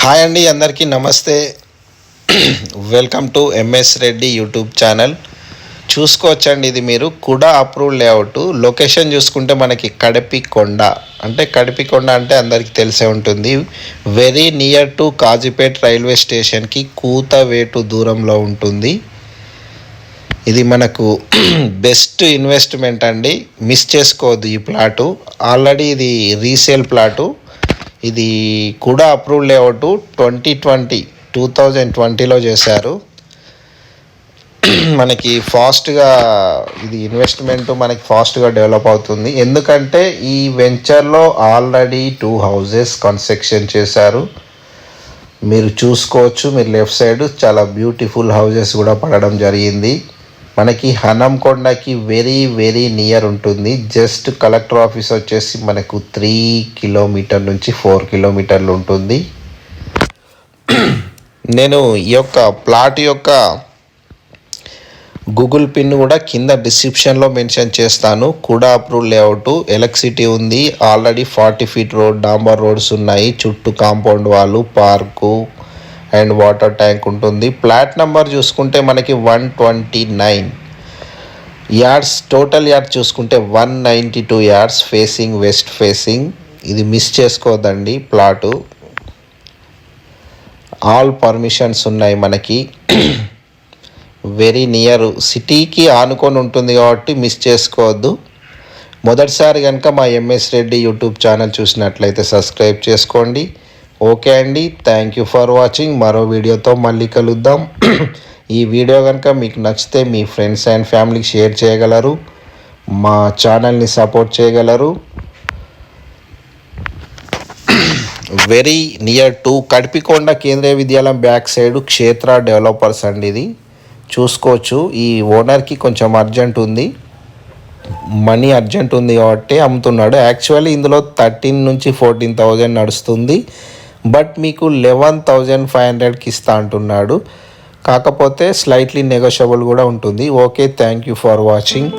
Hi అండి, అందరికీ నమస్తే. Welcome to MS Reddy YouTube channel. చూసుకోవచ్చండి, ఇది మీరు కుడా అప్రూవ్ లేఅవుట్. లొకేషన్ చూసుకుంటే మనకి కడపికొండ అంటే అందరికీ తెలిసే ఉంటుంది. Very near to Kazipet railway స్టేషన్కి కూతవేటు దూరంలో ఉంటుంది. ఇది మనకు బెస్ట్ ఇన్వెస్ట్మెంట్ అండి, మిస్ చేసుకోవద్దు ఈ ప్లాటు. ఆల్రెడీ ఇది రీసేల్ ప్లాటు. ఇది కూడా అప్రూవ్ లేఅవుట్ 2020లో చేశారు. మనకి ఫాస్ట్గా ఇది ఇన్వెస్ట్మెంట్ మనకి ఫాస్ట్గా డెవలప్ అవుతుంది. ఎందుకంటే ఈ వెంచర్లో ఆల్రెడీ 2 houses కన్స్ట్రక్షన్ చేశారు. మీరు చూసుకోవచ్చు, మీరు లెఫ్ట్ సైడ్ చాలా బ్యూటిఫుల్ హౌజెస్ కూడా పడడం జరిగింది. మనకి హనంకొండకి వెరీ వెరీ నియర్ ఉంటుంది. జస్ట్ కలెక్టర్ ఆఫీస్ వచ్చేసి మనకు 3 కిలోమీటర్ నుంచి 4 కిలోమీటర్లు ఉంటుంది. నేను ఈ యొక్క ప్లాట్ యొక్క గూగుల్ పిన్ కూడా కింద డిస్క్రిప్షన్లో మెన్షన్ చేస్తాను. కూడా అప్రూవ్ లేఅవుట్, ఎలక్ట్రిసిటీ ఉంది, ఆల్రెడీ 40 feet రోడ్, డాంబర్ రోడ్స్ ఉన్నాయి, చుట్టూ కాంపౌండ్ వాళ్ళు, పార్కు అండ్ వాటర్ ట్యాంక్ ఉంటుంది. ప్లాట్ నెంబర్ చూసుకుంటే మనకి 129 యార్డ్స్, టోటల్ యార్డ్ చూసుకుంటే 192 యార్డ్స్, ఫేసింగ్ వెస్ట్ ఫేసింగ్. ఇది మిస్ చేసుకోవద్దండి ప్లాటు. ఆల్ పర్మిషన్స్ ఉన్నాయి మనకి. వెరీ నియర్ సిటీకి ఆనుకొని ఉంటుంది కాబట్టి మిస్ చేసుకోవద్దు. మొదటిసారి కనుక మా ఎంఎస్ రెడ్డి యూట్యూబ్ ఛానల్ చూసినట్లయితే సబ్స్క్రైబ్ చేసుకోండి. ఓకే అండి, థ్యాంక్ యూ ఫర్ వాచింగ్. మరో వీడియోతో మళ్ళీ కలుద్దాం. ఈ వీడియో కనుక మీకు నచ్చితే మీ ఫ్రెండ్స్ అండ్ ఫ్యామిలీకి షేర్ చేయగలరు, మా ఛానల్ని సపోర్ట్ చేయగలరు. వెరీ నియర్ టు కడిపికొండ కేంద్రీయ విద్యాలయం బ్యాక్ సైడ్ క్షేత్ర డెవలపర్స్ అండి. ఇది చూసుకోవచ్చు. ఈ ఓనర్కి కొంచెం అర్జెంట్ ఉంది, మనీ అర్జెంట్ ఉంది కాబట్టి అమ్ముతున్నాడు. యాక్చువల్లీ ఇందులో 13 నుంచి 14,000 నడుస్తుంది, బట్ మీకు 11,500కి ఇస్తా అంటున్నాడు. కాకపోతే స్లైట్లీ నెగోషియబుల్ కూడా ఉంటుంది. Okay, thank you for watching.